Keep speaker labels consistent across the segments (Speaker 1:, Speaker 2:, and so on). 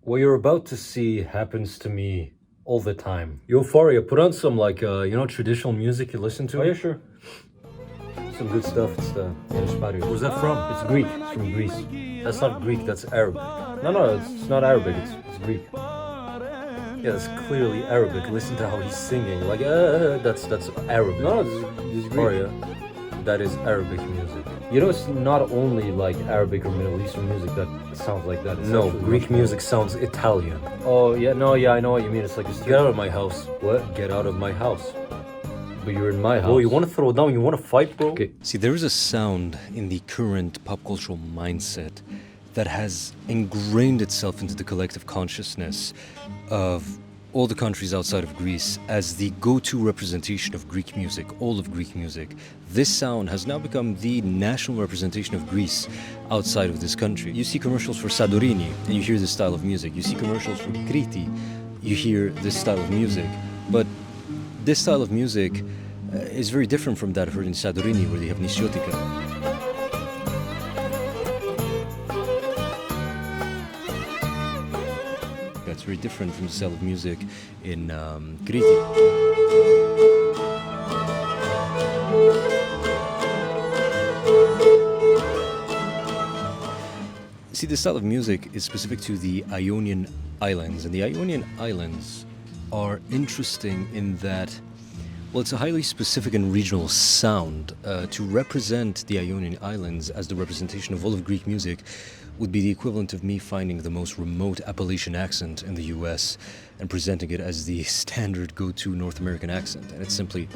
Speaker 1: What you're about to see happens to me all the time. Euphoria, put on some traditional music you listen to.
Speaker 2: Oh yeah, sure.
Speaker 1: Some good stuff. It's the Where's that from?
Speaker 2: It's Greek. It's from Greece.
Speaker 1: That's not Greek, that's Arabic.
Speaker 2: No, it's not Arabic. It's Greek.
Speaker 1: Yeah, that's clearly Arabic. Listen to how he's singing. Like, that's Arabic.
Speaker 2: No, this is Greek.
Speaker 1: Euphoria, that is Arabic music.
Speaker 2: You know, it's not only like Arabic or Middle Eastern music that sounds like that. It's
Speaker 1: No,
Speaker 2: actually
Speaker 1: Greek
Speaker 2: much more.
Speaker 1: music sounds Italian.
Speaker 2: Oh yeah, I know what you mean. It's like a
Speaker 1: Get out of my house.
Speaker 2: What?
Speaker 1: Get out of my house.
Speaker 2: But you're in my house.
Speaker 1: Oh, you want to throw down? You want to fight, bro?
Speaker 2: Okay.
Speaker 3: See, there is a sound in the current pop cultural mindset that has ingrained itself into the collective consciousness of all the countries outside of Greece as the go-to representation of Greek music, all of Greek music. This sound has now become the national representation of Greece outside of this country. You see commercials for Sadorini, and you hear this style of music. You see commercials for Kriti, you hear this style of music. But this style of music is very different from that heard in Sadorini, where they have Nisiotika. That's very different from the style of music in Kriti. See, this style of music is specific to the Ionian Islands, and the Ionian Islands are interesting in that, well, it's a highly specific and regional sound. To represent the Ionian Islands as the representation of all of Greek music would be the equivalent of me finding the most remote Appalachian accent in the US and presenting it as the standard go-to North American accent, and it's simply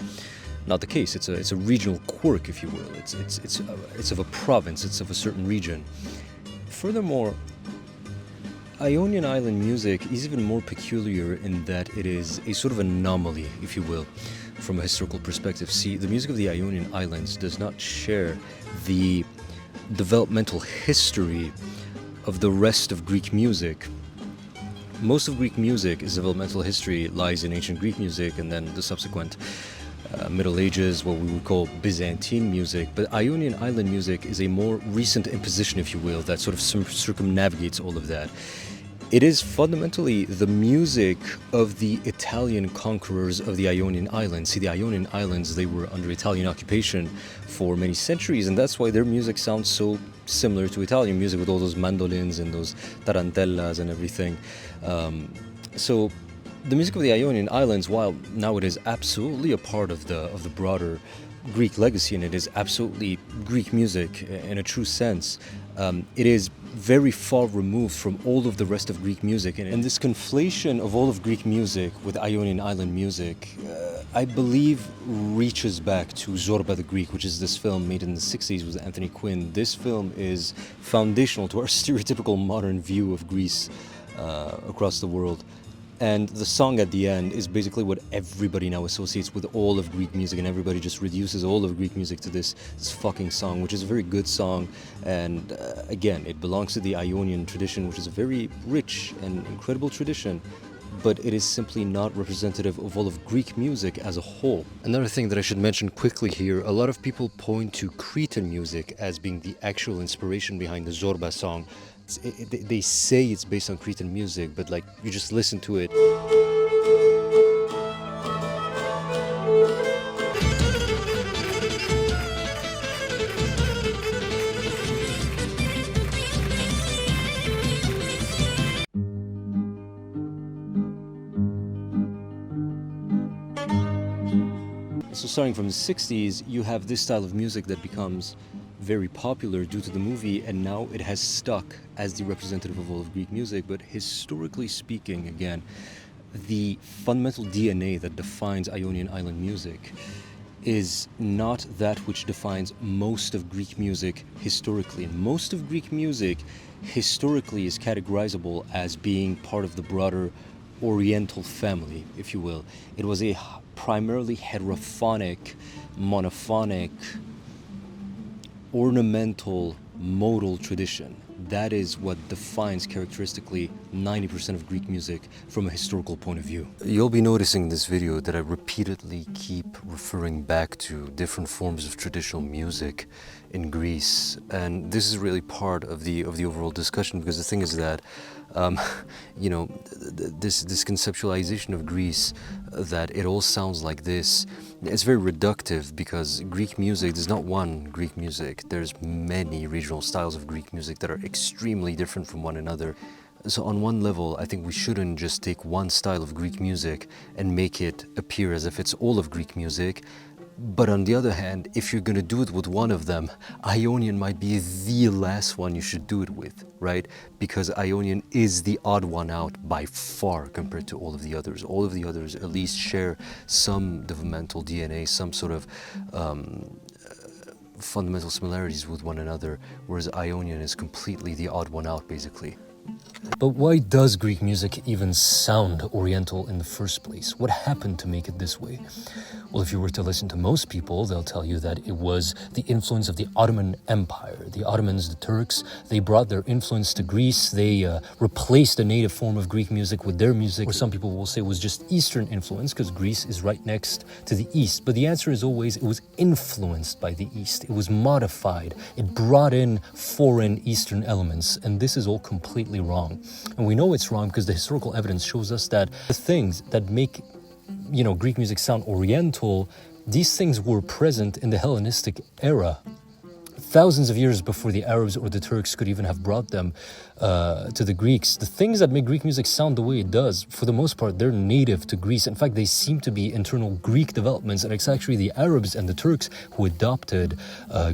Speaker 3: not the case. It's a regional quirk, if you will. It's of a province. It's of a certain region. Furthermore, Ionian Island music is even more peculiar in that it is a sort of anomaly, if you will, from a historical perspective. See, the music of the Ionian Islands does not share the developmental history of the rest of Greek music. Most of Greek music's developmental history lies in ancient Greek music and then the subsequent Middle Ages, what we would call Byzantine music. But Ionian Island music is a more recent imposition, if you will, that sort of circumnavigates all of that. It is fundamentally the music of the Italian conquerors of the Ionian Islands. See, the Ionian Islands, they were under Italian occupation for many centuries, and that's why their music sounds so similar to Italian music with all those mandolins and those tarantellas and everything. So the music of the Ionian Islands, while now it is absolutely a part of the broader Greek legacy, and it is absolutely Greek music in a true sense, it is very far removed from all of the rest of Greek music. And this conflation of all of Greek music with Ionian Island music, I believe, reaches back to Zorba the Greek, which is this film made in the 60s with Anthony Quinn. This film is foundational to our stereotypical modern view of Greece across the world. And the song at the end is basically what everybody now associates with all of Greek music, and everybody just reduces all of Greek music to this fucking song, which is a very good song. And again, it belongs to the Ionian tradition, which is a very rich and incredible tradition, but it is simply not representative of all of Greek music as a whole. Another thing that I should mention quickly here, a lot of people point to Cretan music as being the actual inspiration behind the Zorba song. They say it's based on Cretan music, but like, you just listen to it. So starting from the 60s, you have this style of music that becomes very popular due to the movie, and now it has stuck as the representative of all of Greek music. But historically speaking, again, the fundamental DNA that defines Ionian Island music is not that which defines most of Greek music historically. Most of Greek music historically is categorizable as being part of the broader oriental family, if you will. It was a primarily heterophonic, monophonic, ornamental, modal tradition that is what defines characteristically 90% of Greek music from a historical point of view. You'll be noticing in this video that I repeatedly keep referring back to different forms of traditional music in Greece, and this is really part of the overall discussion, because the thing is that you know, this conceptualization of Greece, that it all sounds like this, it's very reductive, because Greek music, there's not one Greek music, there's many regional styles of Greek music that are extremely different from one another. So on one level, I think we shouldn't just take one style of Greek music and make it appear as if it's all of Greek music. But on the other hand, if you're going to do it with one of them, Ionian might be the last one you should do it with, right? Because Ionian is the odd one out by far compared to all of the others. All of the others at least share some developmental DNA, some sort of fundamental similarities with one another, whereas Ionian is completely the odd one out, basically.
Speaker 1: But why does Greek music even sound oriental in the first place? What happened to make it this way? Well, if you were to listen to most people, they'll tell you that it was the influence of the Ottoman Empire. The Ottomans, the Turks, they brought their influence to Greece. They replaced the native form of Greek music with their music. Or some people will say it was just Eastern influence, because Greece is right next to the East. But the answer is always it was influenced by the East. It was modified. It brought in foreign Eastern elements. And this is all completely wrong. And we know it's wrong because the historical evidence shows us that the things that make, you know, Greek music sound oriental, these things were present in the Hellenistic era, thousands of years before the Arabs or the Turks could even have brought them to the Greeks. The things that make Greek music sound the way it does, for the most part, they're native to Greece. In fact, they seem to be internal Greek developments, and it's actually the Arabs and the Turks who adopted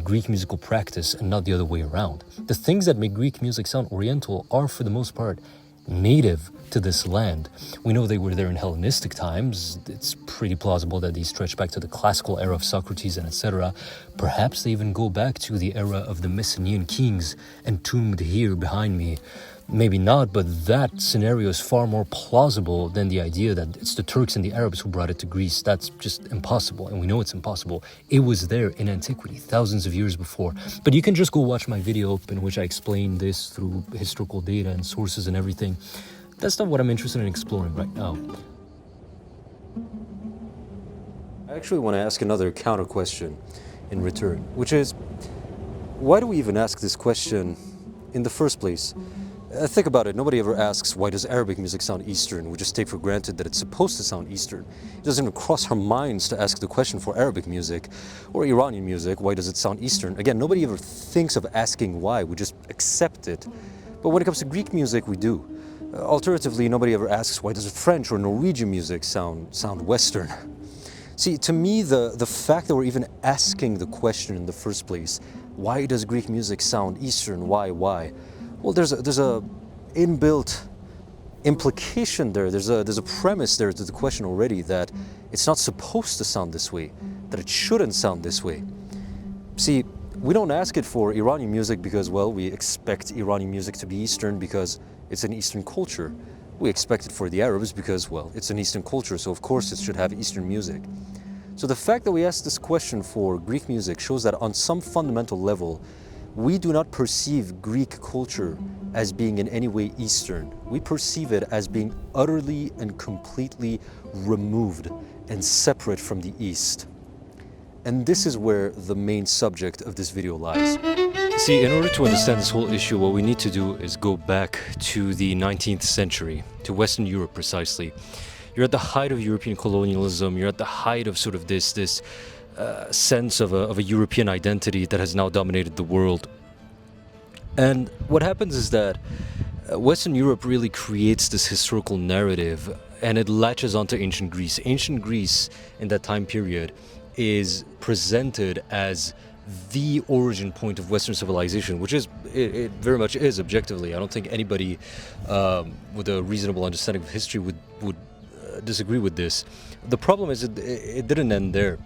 Speaker 1: Greek musical practice and not the other way around. The things that make Greek music sound oriental are, for the most part, native to this land. We know they were there in Hellenistic times. It's pretty plausible that they stretch back to the classical era of Socrates and etc. Perhaps they even go back to the era of the Mycenaean kings entombed here behind me. Maybe not, but that scenario is far more plausible than the idea that it's the Turks and the Arabs who brought it to Greece. That's just impossible, and we know it's impossible. It was there in antiquity, thousands of years before. But you can just go watch my video in which I explain this through historical data and sources and everything. That's not what I'm interested in exploring right now.
Speaker 3: I actually want to ask another counter question in return, which is, why do we even ask this question in the first place? Think about it. Nobody ever asks, why does Arabic music sound Eastern? We just take for granted that it's supposed to sound Eastern. It doesn't even cross our minds to ask the question for Arabic music or Iranian music, why does it sound Eastern? Again, nobody ever thinks of asking why. We just accept it. But when it comes to Greek music, we do. Alternatively, nobody ever asks, why does French or Norwegian music sound Western? See, to me, the fact that we're even asking the question in the first place, why does Greek music sound Eastern? Why? Well, there's a inbuilt implication there. There's a premise there to the question already that it's not supposed to sound this way, that it shouldn't sound this way. See, we don't ask it for Iranian music because, well, we expect Iranian music to be Eastern because it's an Eastern culture. We expect it for the Arabs because, well, it's an Eastern culture, so of course it should have Eastern music. So the fact that we ask this question for Greek music shows that on some fundamental level, we do not perceive Greek culture as being in any way Eastern. We perceive it as being utterly and completely removed and separate from the East. And this is where the main subject of this video lies. See, in order to understand this whole issue, what we need to do is go back to the 19th century, to Western Europe precisely. You're at the height of European colonialism, you're at the height of sort of this sense of a European identity that has now dominated the world. And what happens is that Western Europe really creates this historical narrative, and it latches onto ancient Greece. Ancient Greece in that time period is presented as the origin point of Western civilization, which it very much is objectively. I don't think anybody with a reasonable understanding of history would disagree with this. The problem is it didn't end there.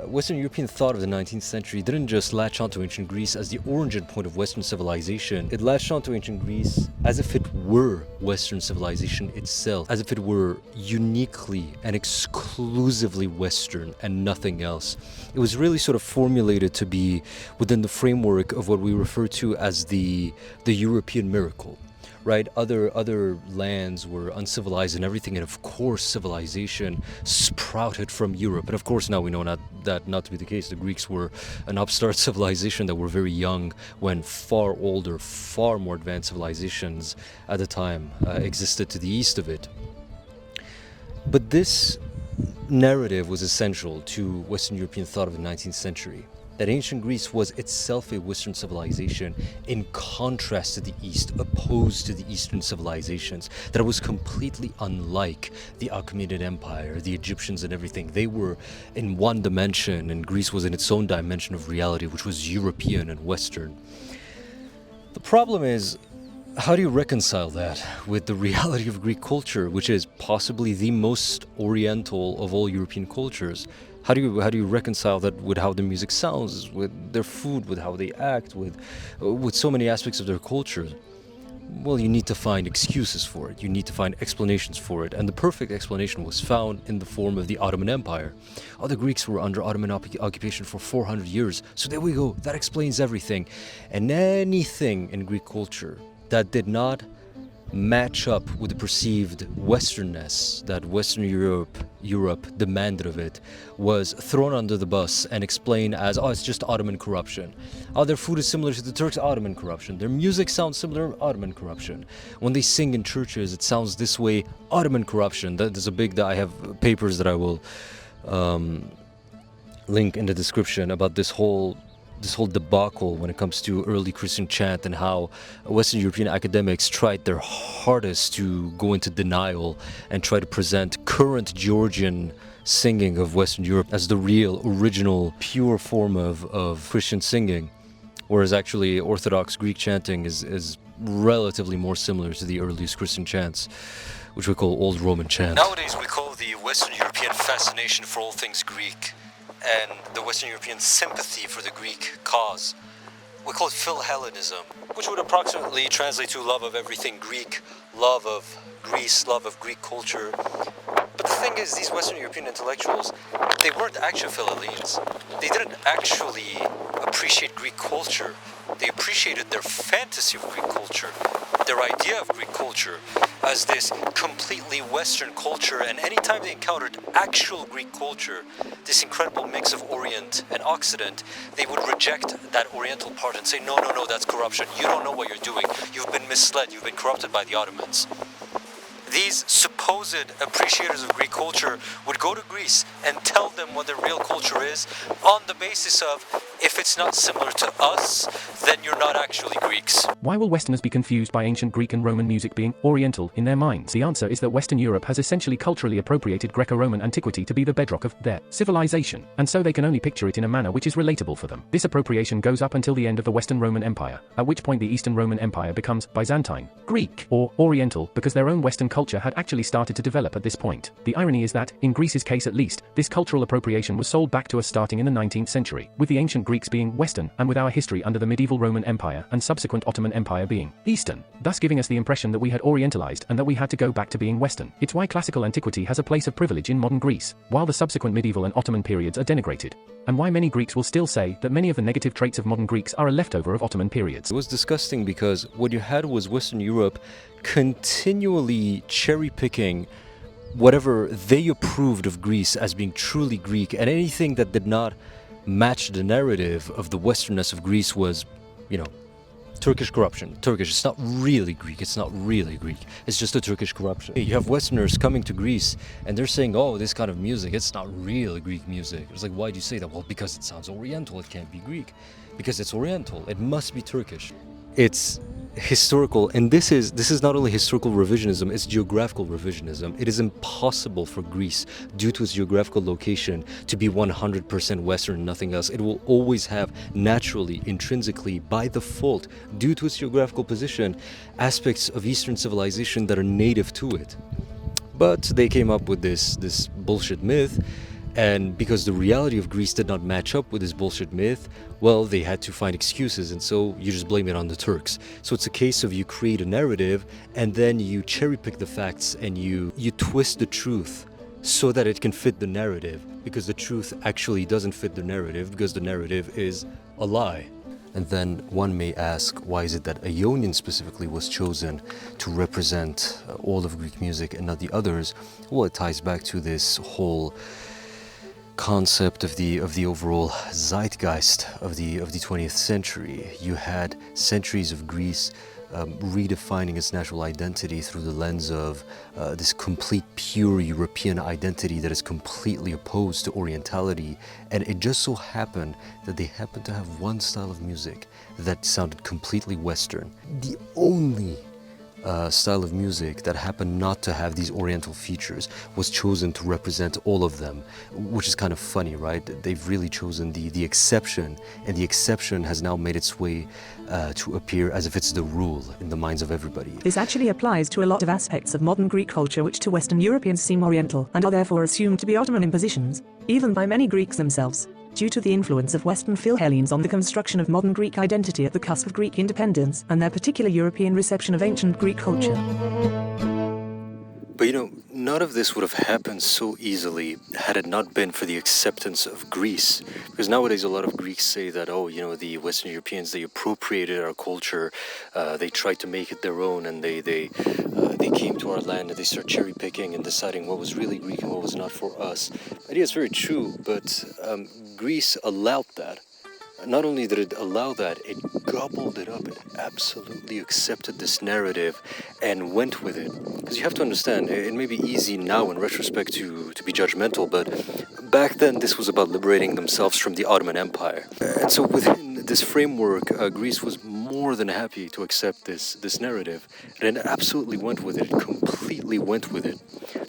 Speaker 3: Western European thought of the 19th century didn't just latch onto ancient Greece as the origin point of Western civilization. It latched onto ancient Greece as if it were Western civilization itself, as if it were uniquely and exclusively Western and nothing else. It was really sort of formulated to be within the framework of what we refer to as the European miracle. Right, other lands were uncivilized and everything, and of course civilization sprouted from Europe. And of course now we know that not to be the case. The Greeks were an upstart civilization that were very young when far older, far more advanced civilizations at the time existed to the east of it. But this narrative was essential to Western European thought of the 19th century. That ancient Greece was itself a Western civilization in contrast to the East, opposed to the Eastern civilizations, that it was completely unlike the Achaemenid Empire, the Egyptians and everything. They were in one dimension, and Greece was in its own dimension of reality, which was European and Western. The problem is, how do you reconcile that with the reality of Greek culture, which is possibly the most oriental of all European cultures? How do you reconcile that with how the music sounds, with their food, with how they act, with so many aspects of their culture? Well, you need to find excuses for it. You need to find explanations for it. And the perfect explanation was found in the form of the Ottoman Empire. Oh, the Greeks were under Ottoman occupation for 400 years. So there we go. That explains everything. And anything in Greek culture that did not match up with the perceived Westernness that Western Europe demanded of it was thrown under the bus and explained as, oh, it's just Ottoman corruption. Oh, their food is similar to the Turks, Ottoman corruption. Their music sounds similar, Ottoman corruption. When they sing in churches, it sounds this way, Ottoman corruption. There's a big, I have papers that I will link in the description about this whole debacle when it comes to early Christian chant and how Western European academics tried their hardest to go into denial and try to present current Georgian singing of Western Europe as the real, original, pure form of Christian singing, whereas actually Orthodox Greek chanting is relatively more similar to the earliest Christian chants, which we call Old Roman chant. Nowadays we call the Western European fascination for all things Greek and the Western European sympathy for the Greek cause, we call it Philhellenism, which would approximately translate to love of everything Greek, love of Greece, love of Greek culture. But the thing is, these Western European intellectuals, they weren't actually Philhellenes. They didn't actually appreciate Greek culture. They appreciated their fantasy of Greek culture, their idea of Greek culture as this completely Western culture, and anytime they encountered actual Greek culture, this incredible mix of Orient and Occident, they would reject that Oriental part and say, no, that's corruption. You don't know what you're doing. You've been misled. You've been corrupted by the Ottomans. These supposed appreciators of Greek culture would go to Greece and tell them what their real culture is on the basis of, if it's not similar to us, then you're not actually Greeks.
Speaker 4: Why will Westerners be confused by ancient Greek and Roman music being Oriental in their minds? The answer is that Western Europe has essentially culturally appropriated Greco-Roman antiquity to be the bedrock of their civilization, and so they can only picture it in a manner which is relatable for them. This appropriation goes up until the end of the Western Roman Empire, at which point the Eastern Roman Empire becomes Byzantine, Greek, or Oriental, because their own Western culture had actually started to develop at this point. The irony is that, in Greece's case at least, this cultural appropriation was sold back to us starting in the 19th century, with the ancient Greeks being Western, and with our history under the medieval Roman Empire and subsequent Ottoman Empire being Eastern, thus giving us the impression that we had orientalized and that we had to go back to being Western. It's why classical antiquity has a place of privilege in modern Greece, while the subsequent medieval and Ottoman periods are denigrated, and why many Greeks will still say that many of the negative traits of modern Greeks are a leftover of Ottoman periods.
Speaker 3: It was disgusting because what you had was Western Europe continually cherry-picking whatever they approved of Greece as being truly Greek, and anything that did not match the narrative of the Westernness of Greece was, Turkish corruption. Turkish, it's not really Greek, it's not really Greek, it's just a Turkish corruption. You have Westerners coming to Greece and they're saying, oh, this kind of music, it's not real Greek music. It's like, why do you say that? Well, because it sounds Oriental, it can't be Greek. Because it's Oriental, it must be Turkish. It's historical, and this is not only historical revisionism, it's geographical revisionism. It is impossible for Greece, due to its geographical location, to be 100% Western and nothing else. It will always have naturally, intrinsically, by default, due to its geographical position, aspects of Eastern civilization that are native to it. But they came up with this bullshit myth, and because the reality of Greece did not match up with this bullshit myth, well, they had to find excuses, and so you just blame it on the Turks. So it's a case of you create a narrative, and then you cherry pick the facts, and you twist the truth so that it can fit the narrative, because the truth actually doesn't fit the narrative, because the narrative is a lie. And then one may ask, why is it that Ionian specifically was chosen to represent all of Greek music and not the others? Well, it ties back to this whole concept of the overall zeitgeist of the 20th century. You had centuries of Greece redefining its national identity through the lens of this complete pure European identity that is completely opposed to orientality, and it just so happened that they happened to have one style of music that sounded completely Western. The only style of music that happened not to have these oriental features was chosen to represent all of them, which is kind of funny, right? They've really chosen the exception, and the exception has now made its way to appear as if it's the rule in the minds of everybody.
Speaker 5: This actually applies to a lot of aspects of modern Greek culture which to Western Europeans seem oriental and are therefore assumed to be Ottoman impositions, even by many Greeks themselves, due to the influence of Western Philhellenes on the construction of modern Greek identity at the cusp of Greek independence and their particular European reception of ancient Greek culture.
Speaker 3: But none of this would have happened so easily had it not been for the acceptance of Greece. Because nowadays a lot of Greeks say that, the Western Europeans, they appropriated our culture, they tried to make it their own, and they came to our land and they start cherry picking and deciding what was really Greek and what was not for us. I think it's very true, but Greece allowed that. Not only did it allow that, it gobbled it up. It absolutely accepted this narrative and went with it. Because you have to understand, it may be easy now in retrospect to be judgmental, but back then this was about liberating themselves from the Ottoman Empire. And so within this framework, Greece was more than happy to accept this narrative. And it absolutely went with it. It completely went with it.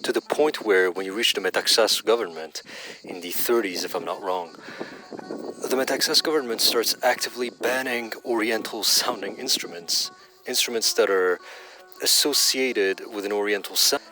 Speaker 3: To the point where when you reach the Metaxas government in the 30s, if I'm not wrong, the Metaxas government starts actively banning oriental-sounding instruments that are associated with an oriental sound,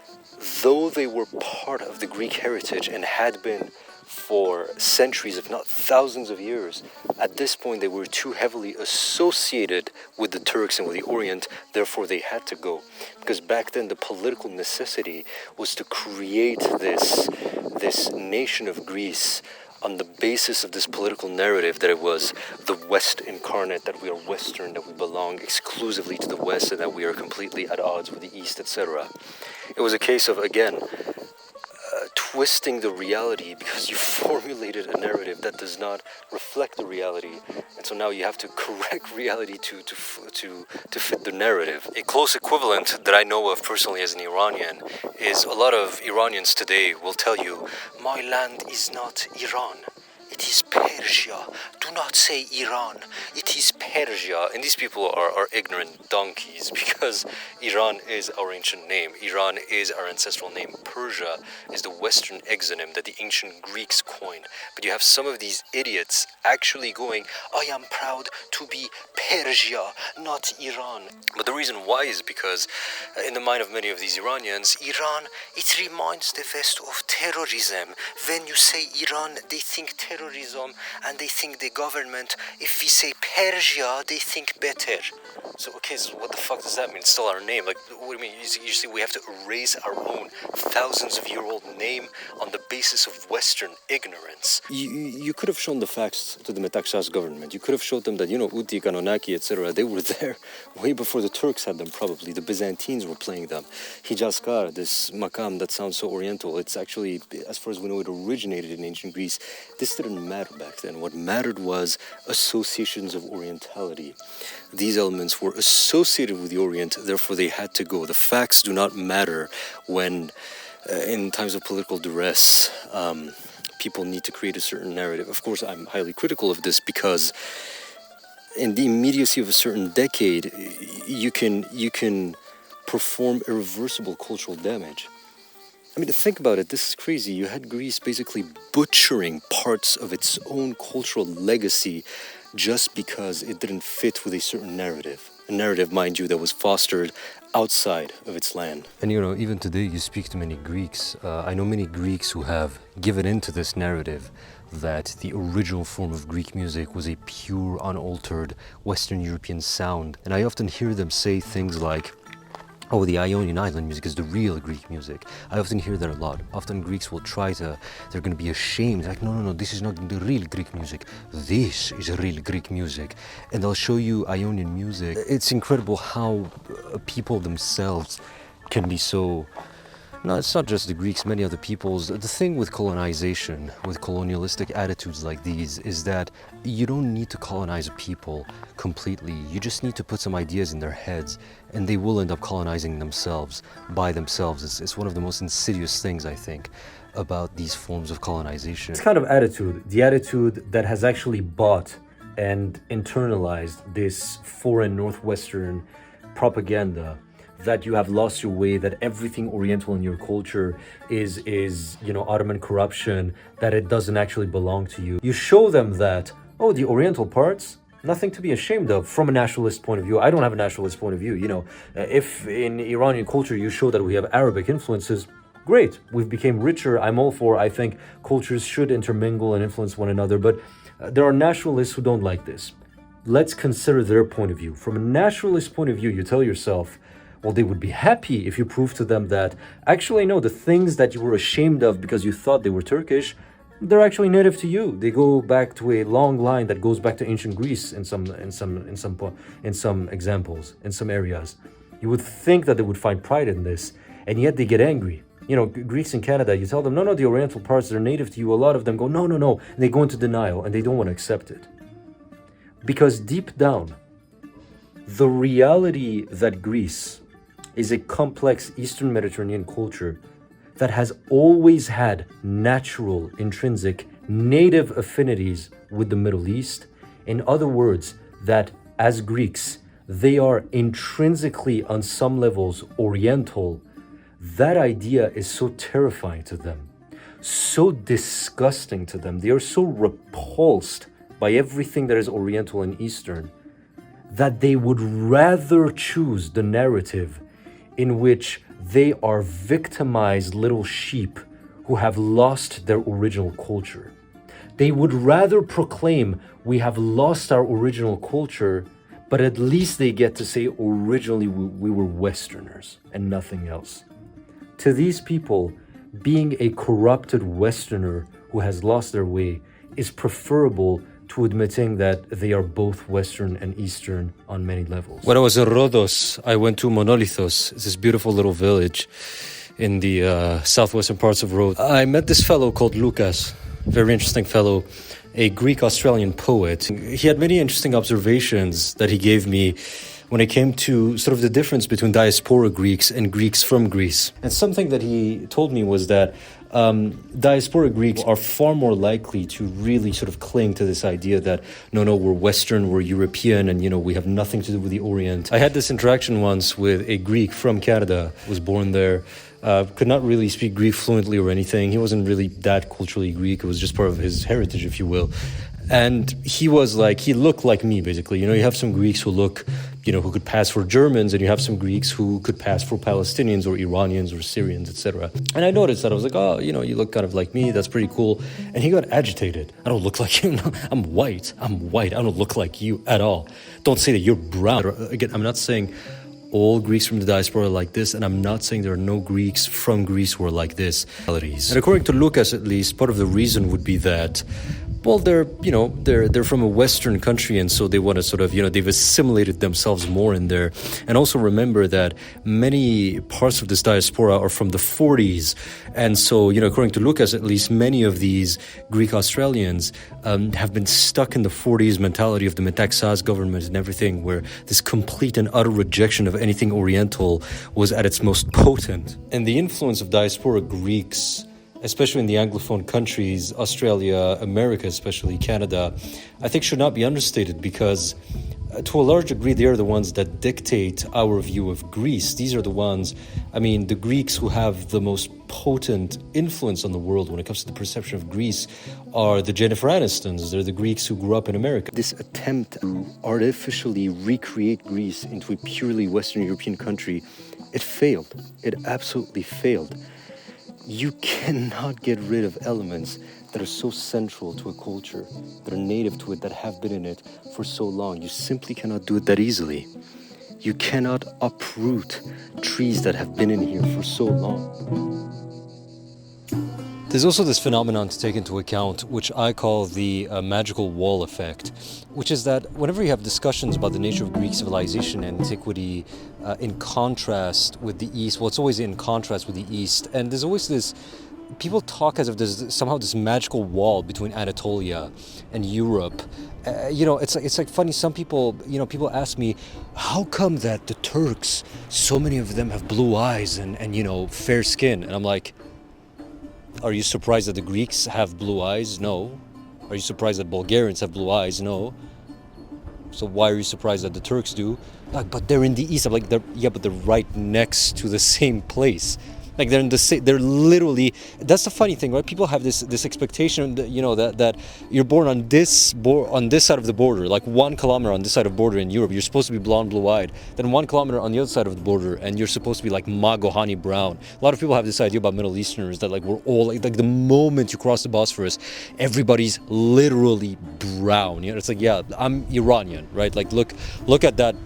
Speaker 3: though they were part of the Greek heritage and had been for centuries, if not thousands of years. At this point, they were too heavily associated with the Turks and with the Orient, therefore they had to go. Because back then, the political necessity was to create this nation of Greece on the basis of this political narrative that it was the West incarnate, that we are Western, that we belong exclusively to the West, and that we are completely at odds with the East, etc. It was a case of, again, twisting the reality because you formulated a narrative that does not reflect the reality, and so now you have to correct reality to fit the narrative. A close equivalent that I know of personally as an Iranian is a lot of Iranians today will tell you, my land is not Iran, it is Persia. Do not say Iran, it is Persia. And these people are ignorant donkeys, because Iran is our ancient name. Iran is our ancestral name. Persia is the Western exonym that the ancient Greeks coined. But you have some of these idiots actually going, I am proud to be Persia, not Iran. But the reason why is because in the mind of many of these Iranians, Iran, it reminds the West of terrorism. When you say Iran, they think terrorism, and they think the government. If we say Persia, they think better. So okay, so what the fuck does that mean? It's still our name. Like, what do you mean? You see, we have to erase our own thousands of year old name on the basis of Western ignorance. You could have shown the facts to the Metaxas government. You could have showed them that, Uti, Kanonaki, etc., they were there way before the Turks had them, probably. The Byzantines were playing them. Hijazkar, this makam that sounds so oriental, it's actually, as far as we know, it originated in ancient Greece. This didn't matter back then. What mattered was associations of orientality. These elements were associated with the Orient, therefore they had to go. The facts do not matter when, in times of political duress, people need to create a certain narrative. Of course, I'm highly critical of this because in the immediacy of a certain decade, you can perform irreversible cultural damage. I mean, think about it. This is crazy. You had Greece basically butchering parts of its own cultural legacy just because it didn't fit with a certain narrative. a narrative, mind you, that was fostered outside of its land.
Speaker 1: And even today you speak to many Greeks. I know many Greeks who have given into this narrative that the original form of Greek music was a pure, unaltered Western European sound. And I often hear them say things like, oh, the Ionian island music is the real Greek music. I often hear that a lot. Often Greeks will they're going to be ashamed. Like, no, this is not the real Greek music. This is real Greek music. And they'll show you Ionian music. It's incredible how people themselves can be so... No, it's not just the Greeks, many other peoples. The thing with colonization, with colonialistic attitudes like these, is that you don't need to colonize a people completely. You just need to put some ideas in their heads, and they will end up colonizing themselves by themselves. It's one of the most insidious things, I think, about these forms of colonization.
Speaker 2: This kind of attitude, the attitude that has actually bought and internalized this foreign Northwestern propaganda, that you have lost your way, that everything Oriental in your culture is Ottoman corruption, that it doesn't actually belong to you. You show them that, oh, the Oriental parts, nothing to be ashamed of from a nationalist point of view. I don't have a nationalist point of view. If in Iranian culture you show that we have Arabic influences, great. We've become richer. I'm all for, I think cultures should intermingle and influence one another, but there are nationalists who don't like this. Let's consider their point of view. From a nationalist point of view, you tell yourself, well, they would be happy if you prove to them that, actually, no, the things that you were ashamed of because you thought they were Turkish, they're actually native to you. They go back to a long line that goes back to ancient Greece in some examples, in some areas. You would think that they would find pride in this, and yet they get angry. Greeks in Canada, you tell them, no, the Oriental parts, they're native to you. A lot of them go, no. And they go into denial, and they don't want to accept it. Because deep down, the reality that Greece is a complex Eastern Mediterranean culture that has always had natural, intrinsic, native affinities with the Middle East. In other words, that as Greeks, they are intrinsically, on some levels, Oriental. That idea is so terrifying to them, so disgusting to them. They are so repulsed by everything that is Oriental and Eastern that they would rather choose the narrative in which they are victimized little sheep who have lost their original culture. They would rather proclaim, we have lost our original culture, but at least they get to say, originally we were Westerners and nothing else. To these people, being a corrupted Westerner who has lost their way is preferable to admitting that they are both Western and Eastern on many levels.
Speaker 3: When I was in Rhodos, I went to Monolithos. It's this beautiful little village in the southwestern parts of Rhodes. I met this fellow called Lucas, very interesting fellow, a Greek-Australian poet. He had many interesting observations that he gave me when it came to sort of the difference between diaspora Greeks and Greeks from Greece. And something that he told me was that diaspora Greeks are far more likely to really sort of cling to this idea that, no, we're Western, we're European, and, we have nothing to do with the Orient. I had this interaction once with a Greek from Canada, was born there, could not really speak Greek fluently or anything. He wasn't really that culturally Greek. It was just part of his heritage, if you will. And he looked like me, basically. You have some Greeks who look, who could pass for Germans, and you have some Greeks who could pass for Palestinians or Iranians or Syrians, etc. And I noticed that. I was like, oh, you look kind of like me. That's pretty cool. And he got agitated. I don't look like you. I'm white. I don't look like you at all. Don't say that you're brown. Again, I'm not saying all Greeks from the diaspora are like this, and I'm not saying there are no Greeks from Greece who are like this. And according to Lucas, at least, part of the reason would be that, well, they're from a Western country, and so they want to sort of, they've assimilated themselves more in there. And also remember that many parts of this diaspora are from the 40s. And so, according to Lucas, at least, many of these Greek Australians have been stuck in the 40s mentality of the Metaxas government and everything, where this complete and utter rejection of anything Oriental was at its most potent. And the influence of diaspora Greeks, especially in the Anglophone countries, Australia, America, especially Canada, I think should not be understated, because to a large degree, they are the ones that dictate our view of Greece. These are the ones, I mean, the Greeks who have the most potent influence on the world when it comes to the perception of Greece are the Jennifer Anistons. They're the Greeks who grew up in America. This attempt to artificially recreate Greece into a purely Western European country, it failed. It absolutely failed. You cannot get rid of elements that are so central to a culture, that are native to it, that have been in it for so long. You simply cannot do it that easily. You cannot uproot trees that have been in here for so long. There's also this phenomenon to take into account, which I call the magical wall effect, which is that whenever you have discussions about the nature of Greek civilization and antiquity in contrast with the East, well, it's always in contrast with the East, and there's always this, people talk as if there's somehow this magical wall between Anatolia and Europe. It's like funny, some people, people ask me, how come that the Turks, so many of them have blue eyes and fair skin? And I'm like, are you surprised that the Greeks have blue eyes? No. Are you surprised that Bulgarians have blue eyes? No. So why are you surprised that the Turks do? Like, but they're in the East. I'm like, but they're right next to the same place. Like they're literally, that's the funny thing, right? People have this expectation that, that you're born on this side of the border, like 1 kilometer on this side of the border in Europe, you're supposed to be blonde, blue-eyed. Then 1 kilometer on the other side of the border, and you're supposed to be like Magohani brown. A lot of people have this idea about Middle Easterners that like we're all like the moment you cross the Bosphorus, everybody's literally brown. It's like, yeah, I'm Iranian, right? Like look at that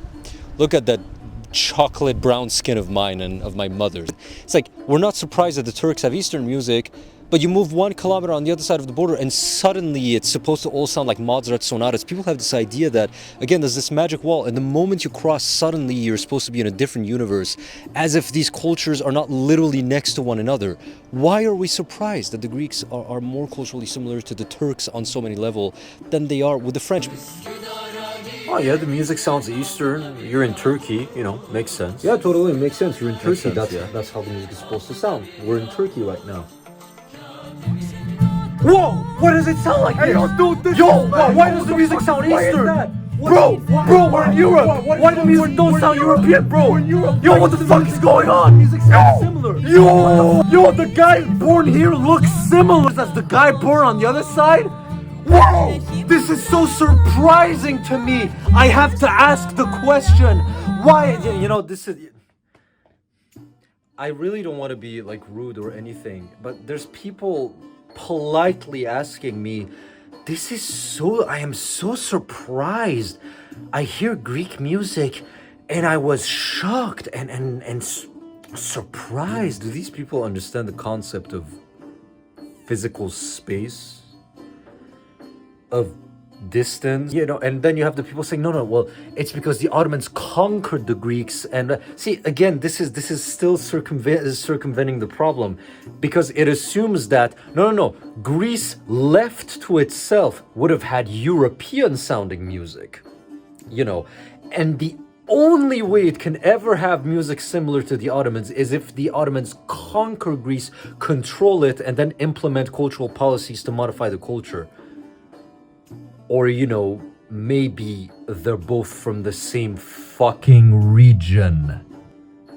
Speaker 3: chocolate brown skin of mine and of my mother's. It's like, we're not surprised that the Turks have Eastern music, but you move 1 kilometer on the other side of the border and suddenly it's supposed to all sound like Mozart sonatas. People have this idea that, again, there's this magic wall, and the moment you cross, suddenly you're supposed to be in a different universe, as if these cultures are not literally next to one another. Why are we surprised that the Greeks are more culturally similar to the Turks on so many levels than they are with the French?
Speaker 2: Oh yeah, the music sounds Eastern. You're in Turkey, makes sense.
Speaker 3: Yeah, totally, it makes sense. You're in Turkey.
Speaker 2: That's how the music is supposed to sound. We're in Turkey right now. Whoa! What does it sound like? Hey, why does the music sound Eastern? Bro, we're in Europe. Why the music don't sound European, bro? Yo, what the fuck is going on? Music sounds similar. Yo, the guy born here looks similar as the guy born on the other side. Whoa! This is so surprising to me. I have to ask the question, why? This is... I really don't want to be like rude or anything, but there's people politely asking me, I am so surprised. I hear Greek music and I was shocked and surprised. Do these people understand the concept of physical space? Of distance, and then you have the people saying, no, well, it's because the Ottomans conquered the Greeks, and see, again, this is still circumventing the problem, because it assumes that no, Greece left to itself would have had European sounding music, and the only way it can ever have music similar to the Ottomans is if the Ottomans conquer Greece, control it, and then implement cultural policies to modify the culture. Or, maybe they're both from the same fucking region.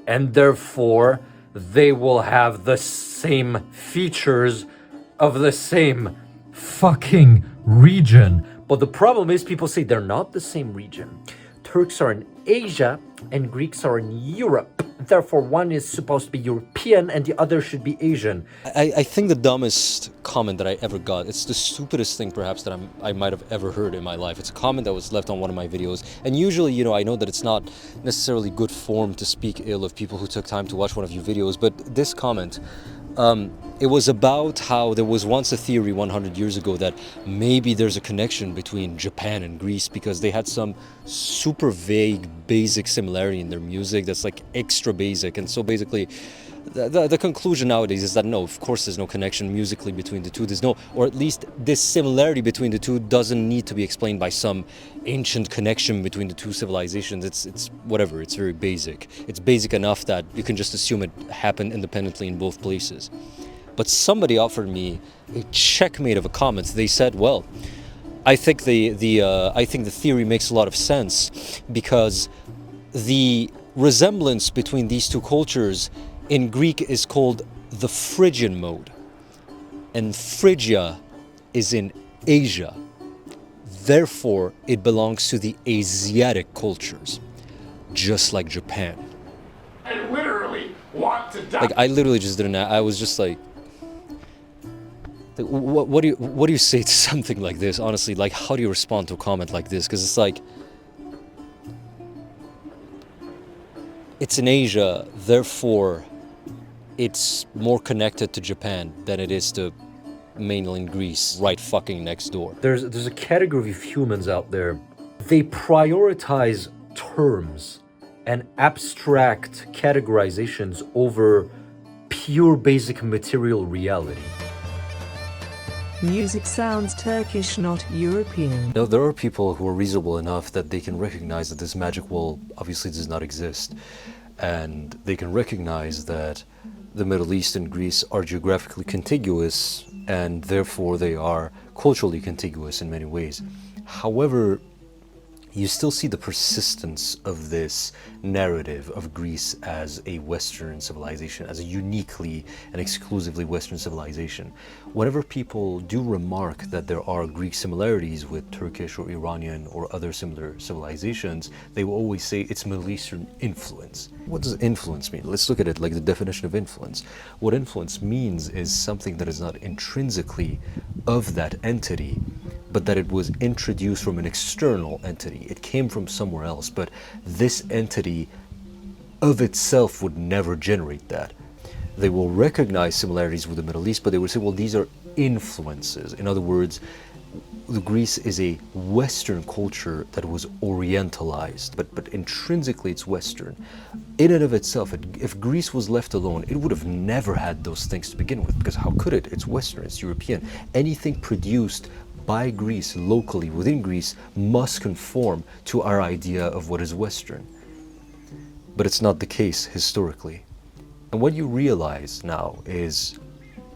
Speaker 2: And therefore, they will have the same features of the same fucking region. But the problem is, people say they're not the same region. Turks are in Asia and Greeks are in Europe. Therefore, one is supposed to be European and the other should be Asian.
Speaker 3: I think the dumbest comment that I ever got, it's the stupidest thing perhaps that I might have ever heard in my life. It's a comment that was left on one of my videos. And usually, I know that it's not necessarily good form to speak ill of people who took time to watch one of your videos, but this comment, it was about how there was once a theory 100 years ago that maybe there's a connection between Japan and Greece because they had some super vague, basic similarity in their music that's like extra basic. And so basically, the conclusion nowadays is that no, of course there's no connection musically between the two. There's no, or at least this similarity between the two doesn't need to be explained by some ancient connection between the two civilizations. It's whatever, it's very basic. It's basic enough that you can just assume it happened independently in both places. But somebody offered me a checkmate of a comment. They said, well, I think the theory makes a lot of sense because the resemblance between these two cultures in Greek is called the Phrygian mode, and Phrygia is in Asia. Therefore, it belongs to the Asiatic cultures, just like Japan.
Speaker 6: I literally want to die.
Speaker 3: Like, I literally just didn't. I was just like, what do you say to something like this? Honestly, like, how do you respond to a comment like this? Because it's like, it's in Asia, therefore, it's more connected to Japan than it is to mainland Greece, right fucking next door.
Speaker 2: There's a category of humans out there. They prioritize terms and abstract categorizations over pure basic material reality.
Speaker 5: Music sounds Turkish, not European.
Speaker 3: Now, there are people who are reasonable enough that they can recognize that this magic wall obviously does not exist, and they can recognize that the Middle East and Greece are geographically contiguous, and therefore they are culturally contiguous in many ways. However, you still see the persistence of this narrative of Greece as a Western civilization, as a uniquely and exclusively Western civilization. Whenever people do remark that there are Greek similarities with Turkish or Iranian or other similar civilizations, they will always say it's Middle Eastern influence. What does influence mean? Let's look at it like the definition of influence. What influence means is something that is not intrinsically of that entity, but that it was introduced from an external entity. It came from somewhere else, but this entity of itself would never generate that. They will recognize similarities with the Middle East, but they would say, well, these are influences. In other words, Greece is a Western culture that was orientalized, but intrinsically it's Western. In and of itself, if Greece was left alone, it would have never had those things to begin with, because how could it? It's Western, it's European. Anything produced by Greece, locally, within Greece, must conform to our idea of what is Western. But it's not the case historically. And what you realize now is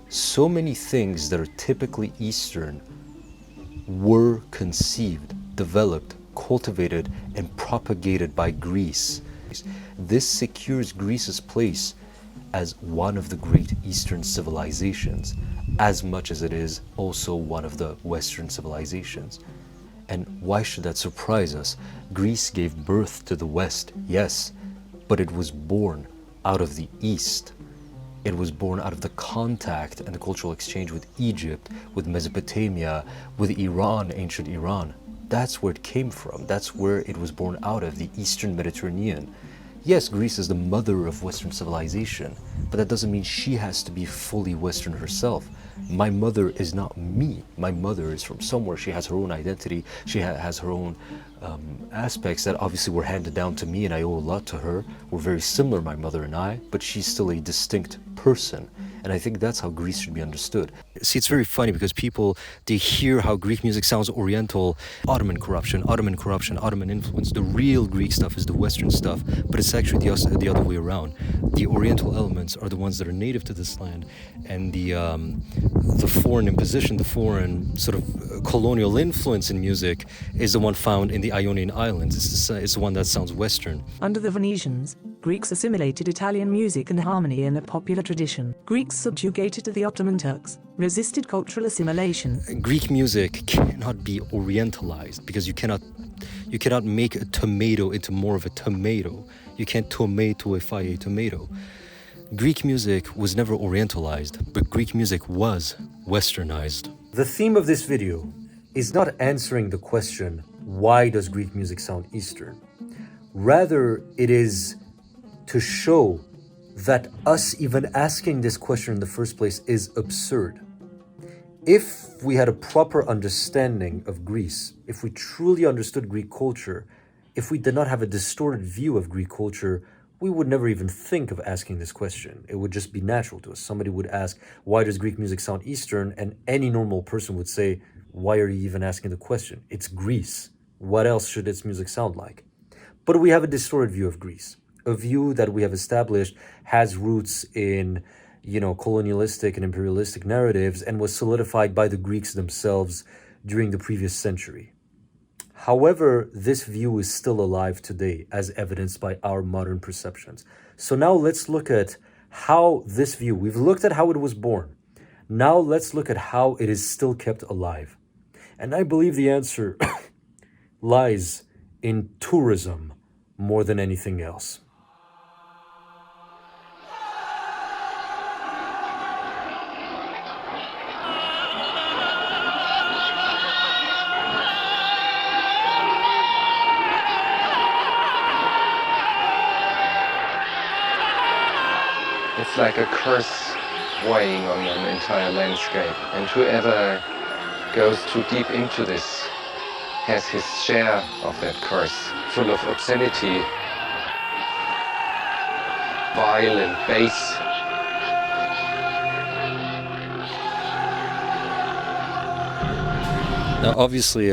Speaker 3: so many things that are typically Eastern were conceived, developed, cultivated, and propagated by Greece. This secures Greece's place as one of the great Eastern civilizations, as much as it is also one of the Western civilizations. And why should that surprise us? Greece gave birth to the West, yes, but it was born out of the East. It was born out of the contact and the cultural exchange with Egypt, with Mesopotamia, with Iran, ancient Iran. That's where it came from. That's where it was born out of, the Eastern Mediterranean. Yes, Greece is the mother of Western civilization, but that doesn't mean she has to be fully Western herself. My mother is not me. My mother is from somewhere. She has her own identity. She has her own aspects that obviously were handed down to me, and I owe a lot to her. We're very similar, my mother and I, but she's still a distinct person. And I think that's how Greece should be understood. See, it's very funny because people, they hear how Greek music sounds Oriental, Ottoman corruption, Ottoman influence. The real Greek stuff is the Western stuff, but it's actually the other way around. The Oriental elements are the ones that are native to this land, and the foreign imposition, the foreign sort of colonial influence in music is the one found in the Ionian Islands. It's the one that sounds Western.
Speaker 5: Under the Venetians, Greeks assimilated Italian music and harmony in a popular tradition. Greeks subjugated to the Ottoman Turks, resisted cultural assimilation.
Speaker 3: Greek music cannot be orientalized because you cannot make a tomato into more of a tomato. You can't tomatoify a tomato. Greek music was never orientalized, but Greek music was westernized.
Speaker 2: The theme of this video is not answering the question, why does Greek music sound Eastern? Rather, it is to show that us even asking this question in the first place is absurd. If we had a proper understanding of Greece, if we truly understood Greek culture, if we did not have a distorted view of Greek culture, we would never even think of asking this question. It would just be natural to us. Somebody would ask, why does Greek music sound Eastern? And any normal person would say, why are you even asking the question? It's Greece. What else should its music sound like? But we have a distorted view of Greece. A view that we have established has roots in, colonialistic and imperialistic narratives and was solidified by the Greeks themselves during the previous century. However, this view is still alive today, as evidenced by our modern perceptions. So now let's look at how this view, we've looked at how it was born. Now let's look at how it is still kept alive. And I believe the answer lies in tourism more than anything else.
Speaker 7: It's like a curse weighing on an entire landscape, and whoever goes too deep into this has his share of that curse, full of obscenity, vile and base.
Speaker 3: Now, obviously,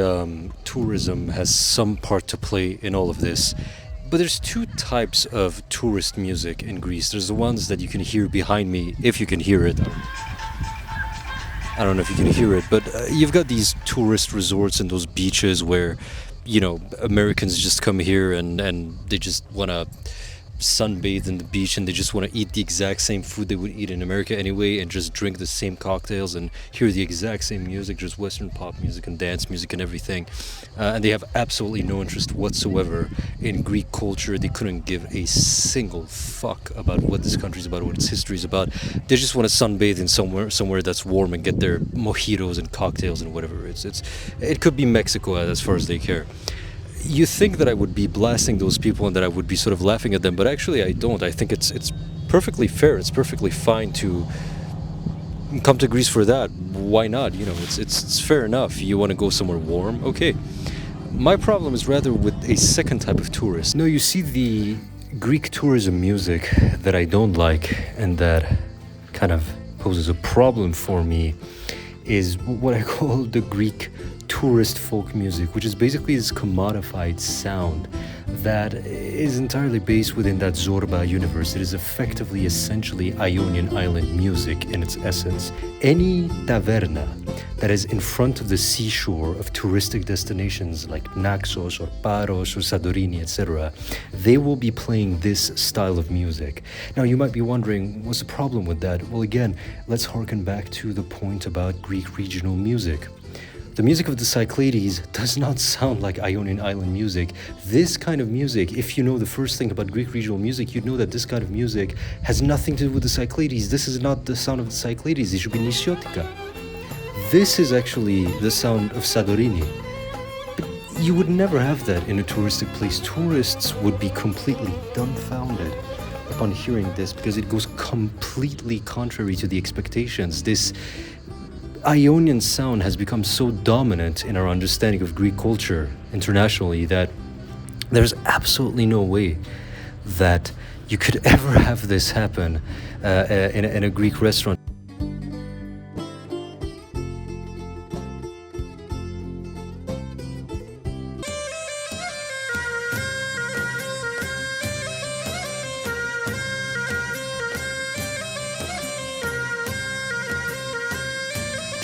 Speaker 3: tourism has some part to play in all of this. But there's two types of tourist music in Greece. There's the ones that you can hear behind me, if you can hear it. I don't know if you can hear it, but you've got these tourist resorts and those beaches where, you know, Americans just come here and they just want to sunbathe in the beach, and they just want to eat the exact same food they would eat in America anyway, and just drink the same cocktails and hear the exact same music, just Western pop music and dance music and everything. And they have absolutely no interest whatsoever in Greek culture. They couldn't give a single fuck about what this country's about, what its history is about. They just want to sunbathe in somewhere that's warm and get their mojitos and cocktails and whatever. It could be Mexico as far as they care. You think that I would be blasting those people and that I would be sort of laughing at them, but actually I don't. I think it's perfectly fair. It's perfectly fine to come to Greece for that. Why not? You know, it's fair enough. You want to go somewhere warm? Okay. My problem is rather with a second type of tourist. No, you see, the Greek tourism music that I don't like and that kind of poses a problem for me is what I call the Greek tourist folk music, which is basically this commodified sound that is entirely based within that Zorba universe. It is effectively, essentially Ionian island music in its essence. Any taverna that is in front of the seashore of touristic destinations like Naxos or Paros or Santorini, etc., they will be playing this style of music. Now, you might be wondering, what's the problem with that? Well, again, let's harken back to the point about Greek regional music. The music of the Cyclades does not sound like Ionian island music. This kind of music, if you know the first thing about Greek regional music, you'd know that this kind of music has nothing to do with the Cyclades. This is not the sound of the Cyclades. It should be Nisiotika. This is actually the sound of Santorini. But you would never have that in a touristic place. Tourists would be completely dumbfounded upon hearing this because it goes completely contrary to the expectations. This Ionian sound has become so dominant in our understanding of Greek culture internationally that there's absolutely no way that you could ever have this happen in a Greek restaurant.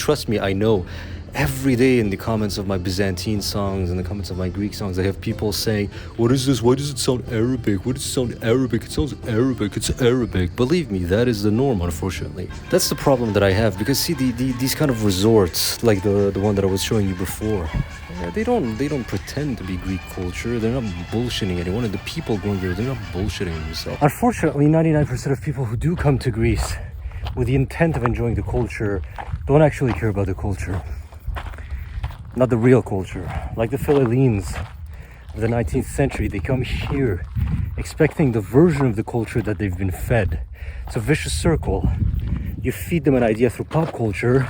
Speaker 3: Trust me, I know. Every day in the comments of my Byzantine songs and the comments of my Greek songs, I have people saying, "What is this? Why does it sound Arabic? Why does it sound Arabic? It sounds Arabic. It's Arabic." Believe me, that is the norm, unfortunately. That's the problem that I have, because see, these kind of resorts, like the one that I was showing you before, they don't pretend to be Greek culture. They're not bullshitting anyone, and the people going there, they're not bullshitting themselves. Unfortunately, 99% of people who do come to Greece with the intent of enjoying the culture don't actually care about the culture. Not the real culture. Like the Philhellenes of the 19th century, they come here expecting the version of the culture that they've been fed. It's a vicious circle. You feed them an idea through pop culture,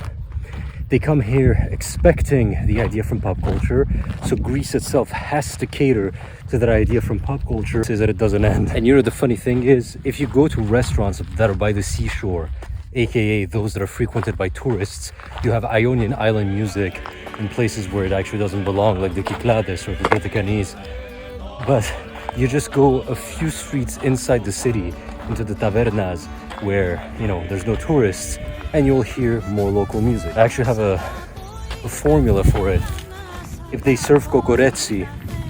Speaker 3: they come here expecting the idea from pop culture, so Greece itself has to cater to that idea from pop culture so that it doesn't end. And you know, the funny thing is, if you go to restaurants that are by the seashore, aka those that are frequented by tourists, you have Ionian island music in places where it actually doesn't belong, like the Kyklades or the Vaticanis. But you just go a few streets inside the city into the tavernas where, you know, there's no tourists, and you'll hear more local music. I actually have a a formula for it. If they serve kokoretsi,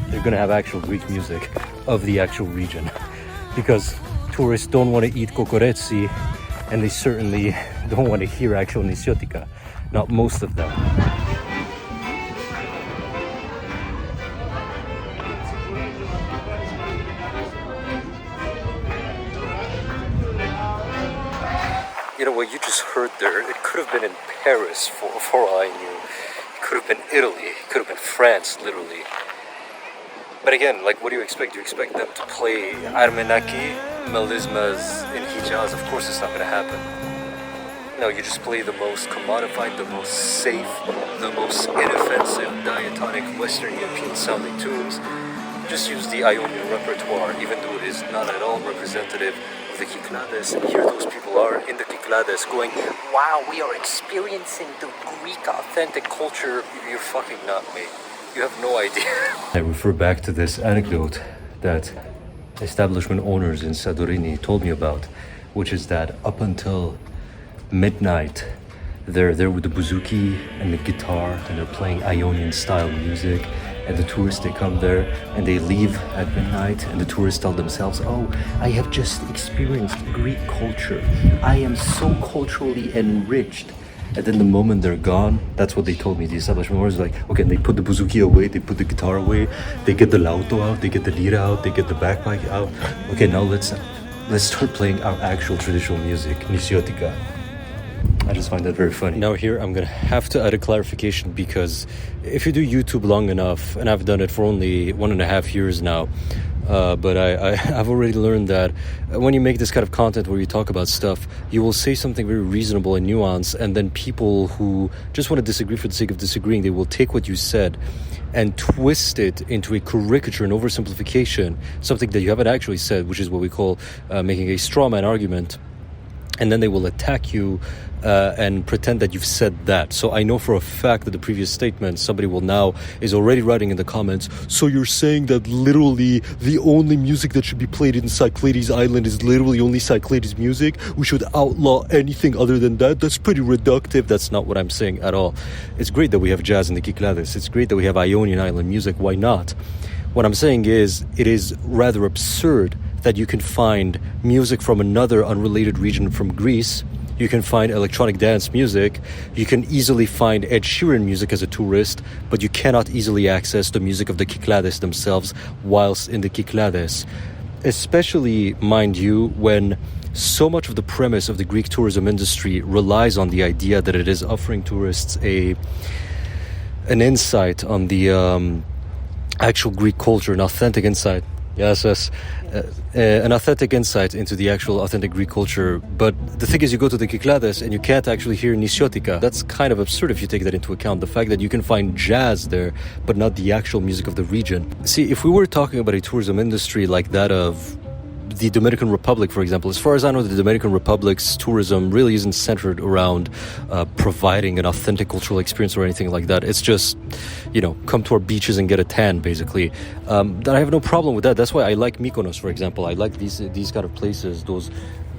Speaker 3: they're gonna have actual Greek music of the actual region. Because tourists don't want to eat kokoretsi, and they certainly don't want to hear actual nisiotika. Not most of them. You know what you just heard there, it could have been in Paris for all I knew. It could have been Italy, it could have been France, literally. But again, like, what do you expect? Do you expect them to play Armenaki, melismas in Hijaz? Of course it's not going to happen. No, you just play the most commodified, the most safe, the most inoffensive, diatonic Western European sounding tunes. Just use the Ionian repertoire, even though it is not at all representative of the Kyklades. And here those people are in the Kyklades going, wow, we are experiencing the Greek authentic culture. You're fucking not, mate. You have no idea. I refer back to this anecdote that establishment owners in Sadorini told me about, which is that up until midnight, they're there with the bouzouki and the guitar, and they're playing Ionian style music. And the tourists, they come there and they leave at midnight, and the tourists tell themselves, oh, I have just experienced Greek culture. I am so culturally enriched. And then the moment they're gone, that's what they told me. The establishment owners like, okay, they put the bouzouki away, they put the guitar away, they get the lauto out, they get the lira out, they get the bagpipe out. Okay, now let's start playing our actual traditional music, nisiotika. I just find that very funny. Now here I'm gonna have to add a clarification, because if you do YouTube long enough, and I've done it for only 1.5 years now, but I've already learned that when you make this kind of content where you talk about stuff, you will say something very reasonable and nuanced, and then people who just want to disagree for the sake of disagreeing, they will take what you said and twist it into a caricature and oversimplification, something that you haven't actually said, which is what we call making a straw man argument. And then they will attack you and pretend that you've said that. So I know for a fact that the previous statement, somebody is already writing in the comments, so you're saying that literally the only music that should be played in Cyclades Island is literally only Cyclades music? We should outlaw anything other than that? That's pretty reductive. That's not what I'm saying at all. It's great that we have jazz in the Kyklades. It's great that we have Ionian Island music. Why not? What I'm saying is, it is rather absurd that you can find music from another unrelated region from Greece. You can find electronic dance music. You can easily find Ed Sheeran music as a tourist, but you cannot easily access the music of the Kyklades themselves whilst in the Kyklades. Especially, mind you, when so much of the premise of the Greek tourism industry relies on the idea that it is offering tourists an insight on the actual Greek culture, an authentic insight. Yes, an authentic insight into the actual authentic Greek culture. But the thing is, you go to the Kyklades and you can't actually hear nisiotika. That's kind of absurd if you take that into account. The fact that you can find jazz there, but not the actual music of the region. See, if we were talking about a tourism industry like that of the Dominican Republic, for example, as far as I know, the Dominican Republic's tourism really isn't centered around providing an authentic cultural experience or anything like that. It's just, come to our beaches and get a tan, basically. That I have no problem with that. That's why I like Mykonos, for example. I like these kind of places, those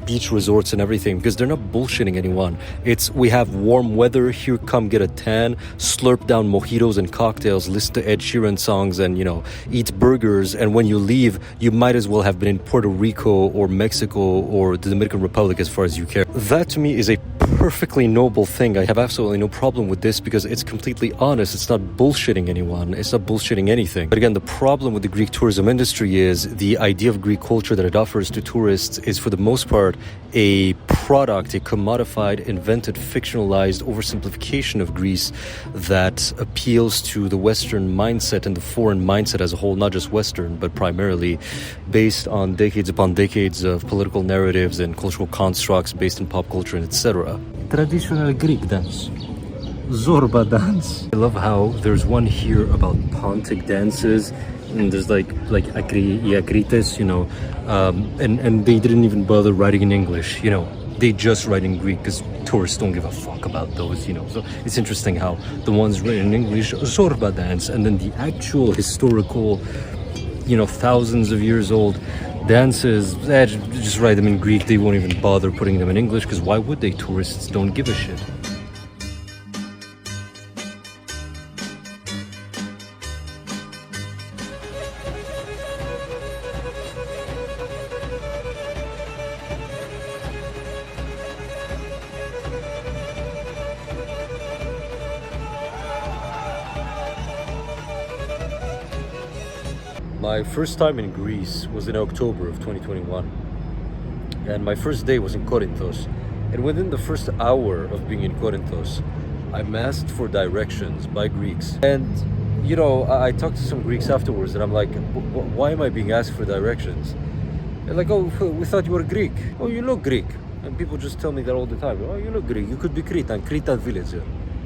Speaker 3: beach resorts and everything, because they're not bullshitting anyone. It's, we have warm weather, here, come get a tan, slurp down mojitos and cocktails, listen to Ed Sheeran songs, and eat burgers, and when you leave, you might as well have been in Puerto Rico or Mexico or the Dominican Republic, as far as you care. That to me is a perfectly noble thing. I have absolutely no problem with this, because it's completely honest. It's not bullshitting anyone. It's not bullshitting anything. But again, the problem with the Greek tourism industry is the idea of Greek culture that it offers to tourists is, for the most part, a product, a commodified, invented, fictionalized oversimplification of Greece that appeals to the Western mindset and the foreign mindset as a whole, not just Western, but primarily based on decades upon decades of political narratives and cultural constructs based in pop culture and etc. Traditional Greek dance. Zorba dance. I love how there's one here about Pontic dances, and there's like Akrites, and they didn't even bother writing in English, they just write in Greek because tourists don't give a fuck about those, So it's interesting how the ones written in English, Zorba dance, and then the actual historical, thousands of years old dances, just write them in Greek. They won't even bother putting them in English, because why would they? Tourists don't give a shit.
Speaker 2: My first time in Greece was in October of 2021. And my first day was in Corinthos. And within the first hour of being in Corinthos, I'm asked for directions by Greeks. And, you know, I talked to some Greeks afterwards and I'm like, why am I being asked for directions? They're like, oh, we thought you were Greek. Oh, you look Greek. And people just tell me that all the time. Oh, you look Greek. You could be Cretan villager.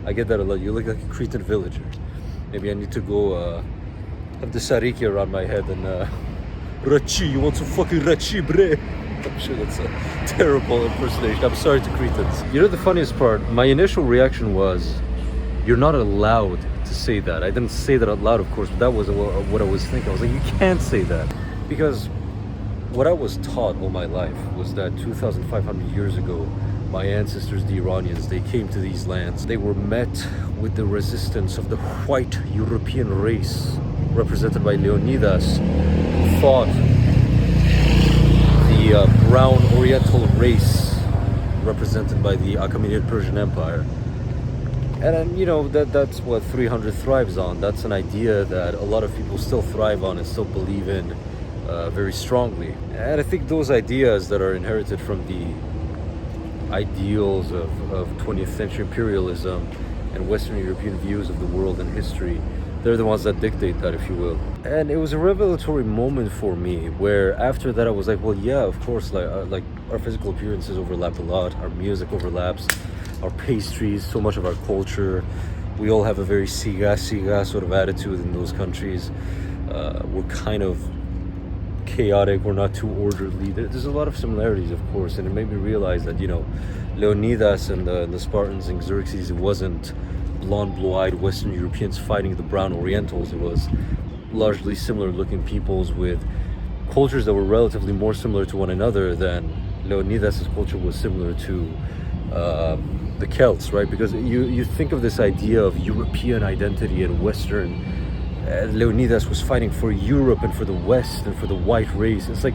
Speaker 2: I get that a lot. You look like a Cretan villager. Maybe I need to go have the sariki around my head and Rachi, you want some fucking Rachi, bre? I'm sure that's a terrible impersonation. I'm sorry to Cretans. You know the funniest part? My initial reaction was, you're not allowed to say that. I didn't say that out loud, of course, but that was what I was thinking. I was like, you can't say that. Because what I was taught all my life was that 2,500 years ago, my ancestors, the Iranians, they came to these lands. They were met with the resistance of the white European race, represented by Leonidas, who fought the brown oriental race, represented by the Achaemenid Persian Empire. And you know, that's what 300 thrives on. That's an idea that a lot of people still thrive on and still believe in very strongly. And I think those ideas that are inherited from the ideals of 20th century imperialism and Western European views of the world and history, they're the ones that dictate that, if you will. And it was a revelatory moment for me, where after that I was like, well, yeah, of course, like our physical appearances overlap a lot, our music overlaps, our pastries, so much of our culture. We all have a very siga sort of attitude in those countries. We're kind of chaotic, we're not too orderly. There's a lot of similarities, of course, and it made me realize that, you know, Leonidas and the Spartans and Xerxes, it wasn't blonde, blue-eyed Western Europeans fighting the brown Orientals. It was largely similar-looking peoples with cultures that were relatively more similar to one another than Leonidas' culture was similar to the Celts, right? Because you think of this idea of European identity and Western. Leonidas was fighting for Europe and for the West and for the white race. It's like,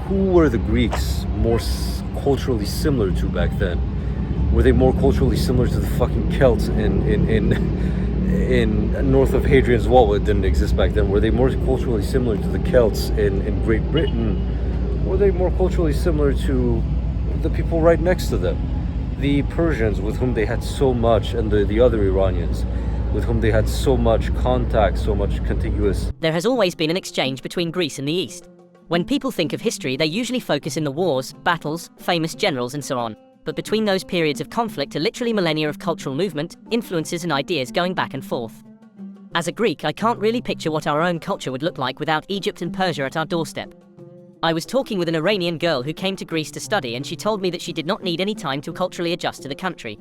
Speaker 2: who were the Greeks more culturally similar to back then? Were they more culturally similar to the fucking Celts in north of Hadrian's Wall? It didn't exist back then. Were they more culturally similar to the Celts in Great Britain? Were they more culturally similar to the people right next to them? The Persians, with whom they had so much, and the other Iranians, with whom they had so much contact, so much contiguous.
Speaker 8: There has always been an exchange between Greece and the East. When people think of history, they usually focus in the wars, battles, famous generals, and so on. But between those periods of conflict are literally millennia of cultural movement, influences, and ideas going back and forth. As a Greek, I can't really picture what our own culture would look like without Egypt and Persia at our doorstep. I was talking with an Iranian girl who came to Greece to study, and she told me that she did not need any time to culturally adjust to the country.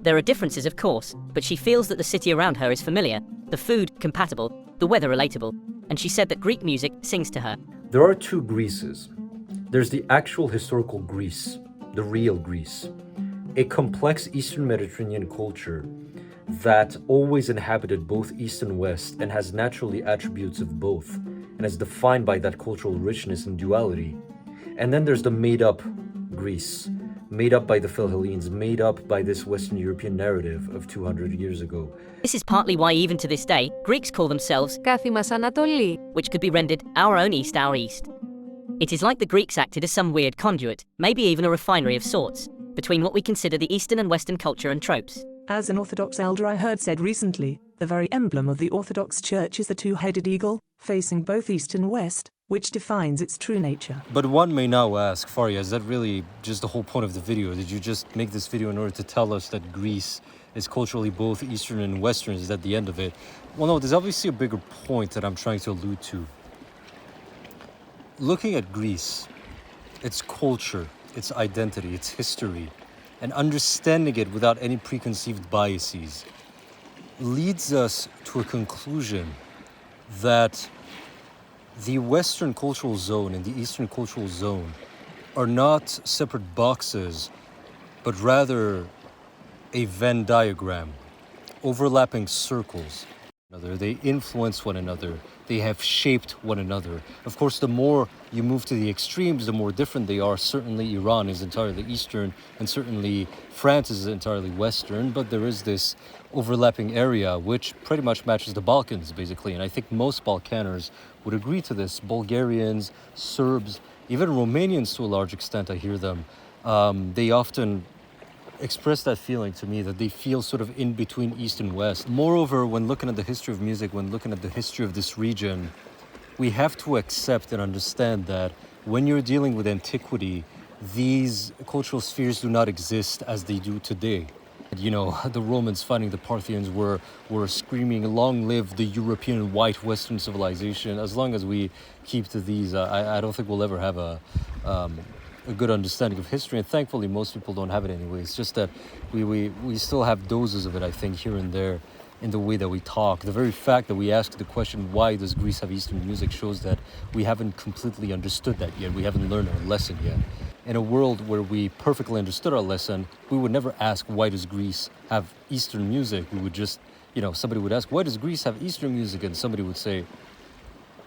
Speaker 8: There are differences, of course, but she feels that the city around her is familiar, the food compatible, the weather relatable, and she said that Greek music sings to her.
Speaker 2: There are two Greeces. There's the actual historical Greece, the real Greece, a complex Eastern Mediterranean culture that always inhabited both East and West and has naturally attributes of both and is defined by that cultural richness and duality. And then there's the made-up Greece, made up by the Philhellenes, made up by this Western European narrative of 200 years ago.
Speaker 8: This is partly why even to this day, Greeks call themselves
Speaker 9: Kathi μας Ανατολή,
Speaker 8: which could be rendered our own East, our East. It is like the Greeks acted as some weird conduit, maybe even a refinery of sorts, between what we consider the Eastern and Western culture and tropes.
Speaker 5: As an Orthodox elder I heard said recently, the very emblem of the Orthodox Church is the two-headed eagle, facing both East and West, which defines its true nature.
Speaker 3: But one may now ask, Faria, is that really just the whole point of the video? Did you just make this video in order to tell us that Greece is culturally both Eastern and Western? Is that the end of it? Well, no, there's obviously a bigger point that I'm trying to allude to. Looking at Greece, its culture, its identity, its history, and understanding it without any preconceived biases leads us to a conclusion that the Western cultural zone and the Eastern cultural zone are not separate boxes, but rather a Venn diagram, overlapping circles. They influence one another. They have shaped one another. Of course, the more you move to the extremes, the more different they are. Certainly Iran is entirely Eastern, and certainly France is entirely Western, but there is this overlapping area which pretty much matches the Balkans, basically. And I think most Balkaners would agree to this. Bulgarians, Serbs, even Romanians to a large extent, I hear them. They often express that feeling to me, that they feel sort of in between East and West. Moreover, when looking at the history of music, when looking at the history of this region, we have to accept and understand that when you're dealing with antiquity, these cultural spheres do not exist as they do today. You know, the Romans fighting the Parthians were screaming, long live the European white Western civilization. As long as we keep to these, I don't think we'll ever have a good understanding of history, and thankfully most people don't have it anyway. It's just that we still have doses of it, I think, here and there in the way that we talk. The very fact that we ask the question, why does Greece have Eastern music, shows that we haven't completely understood that yet. We haven't learned our lesson yet. In a world where we perfectly understood our lesson, we would never ask, why does Greece have Eastern music? We would just, you know, somebody would ask, why does Greece have Eastern music? And somebody would say,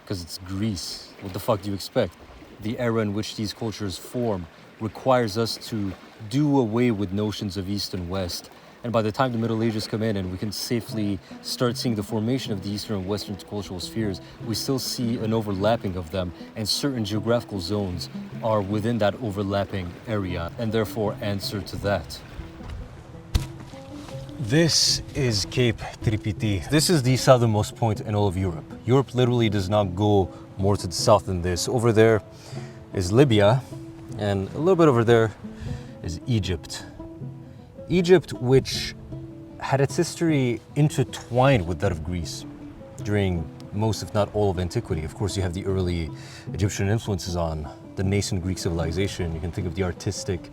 Speaker 3: because it's Greece. What the fuck do you expect? The era in which these cultures form requires us to do away with notions of East and West. And by the time the Middle Ages come in and we can safely start seeing the formation of the Eastern and Western cultural spheres, we still see an overlapping of them, and certain geographical zones are within that overlapping area and therefore answer to that. This is Cape Tripiti. This is the southernmost point in all of Europe. Europe literally does not go more to the south than this. Over there is Libya, and a little bit over there is Egypt. Egypt, which had its history intertwined with that of Greece during most, if not all, of antiquity. Of course, you have the early Egyptian influences on the nascent Greek civilization. You can think of the artistic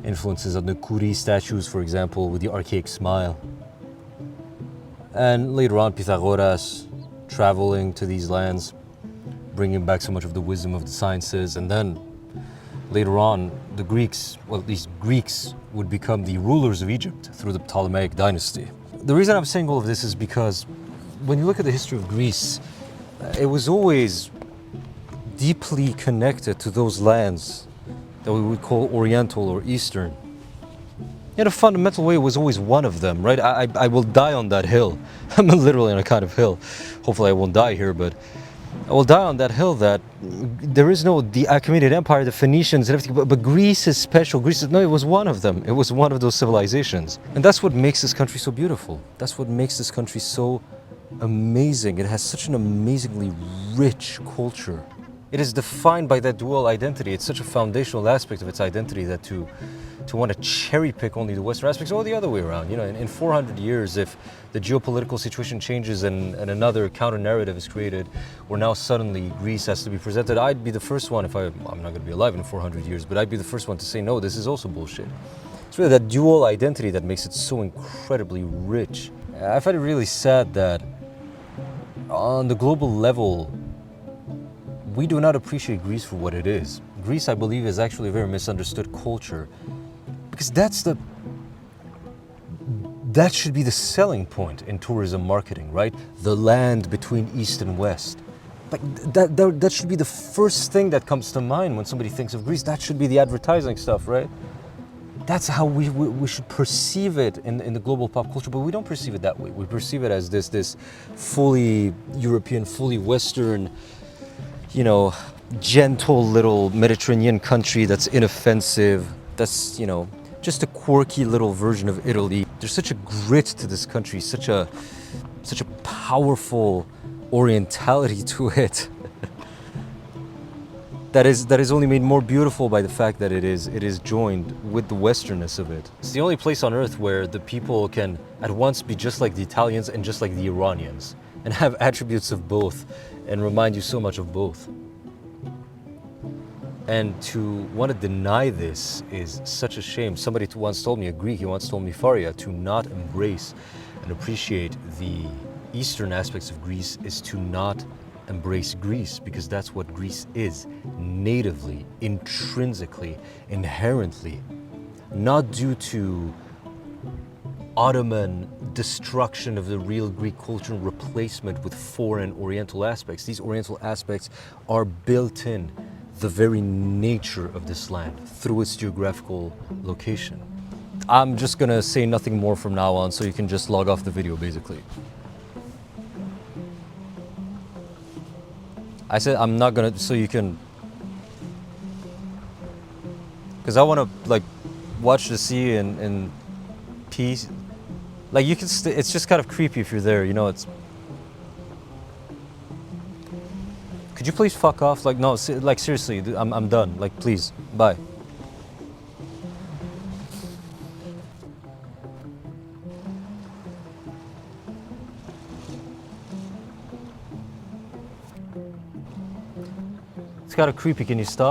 Speaker 3: influences on the Kuri statues, for example, with the archaic smile. And later on, Pythagoras traveling to these lands, bringing back so much of the wisdom of the sciences. And then later on, the Greeks, well, at least Greeks, would become the rulers of Egypt through the Ptolemaic dynasty. The reason I'm saying all of this is because when you look at the history of Greece, it was always deeply connected to those lands that we would call Oriental or Eastern. In a fundamental way, it was always one of them, right? I will die on that hill. I'm literally on a kind of hill. Hopefully I won't die here, but I will die on that hill that there is no, the Achaemenid Empire, the Phoenicians and everything, but Greece is special. Greece is, no, it was one of them. It was one of those civilizations. And that's what makes this country so beautiful. That's what makes this country so amazing. It has such an amazingly rich culture. It is defined by that dual identity. It's such a foundational aspect of its identity that to want to cherry pick only the Western aspects, or the other way around. You know, in 400 years, if the geopolitical situation changes and another counter narrative is created, where now suddenly Greece has to be presented, I'd be the first one, if I'm not going to be alive in 400 years, but I'd be the first one to say, no, this is also bullshit. It's really that dual identity that makes it so incredibly rich. I find it really sad that on the global level, we do not appreciate Greece for what it is. Greece, I believe, is actually a very misunderstood culture, because that should be the selling point in tourism marketing, right? The land between East and West. Like that should be the first thing that comes to mind when somebody thinks of Greece. That should be the advertising stuff, right? That's how we should perceive it in the global pop culture, but we don't perceive it that way. We perceive it as this fully European, fully Western, you know, gentle little Mediterranean country that's inoffensive, that's, you know, just a quirky little version of Italy. There's such a grit to this country, such a powerful orientality to it that is only made more beautiful by the fact that it is joined with the westernness of it. It's the only place on earth where the people can at once be just like the Italians and just like the Iranians, and have attributes of both and remind you so much of both. And to want to deny this is such a shame. Somebody once told me, a Greek, he once told me, Faria, to not embrace and appreciate the Eastern aspects of Greece is to not embrace Greece, because that's what Greece is, natively, intrinsically, inherently, not due to
Speaker 1: Ottoman destruction of the real Greek culture and replacement with foreign Oriental aspects. These Oriental aspects are built in the very nature of this land through its geographical location. I'm just gonna say nothing more from now on, so you can just log off the video, basically. I said I'm not gonna, so you can, because I want to like watch the sea in peace. Like you can, it's just kind of creepy if you're there, you know. It's. Could you please fuck off? Like no, like seriously, I'm done. Like please, bye. It's kind of creepy. Can you stop?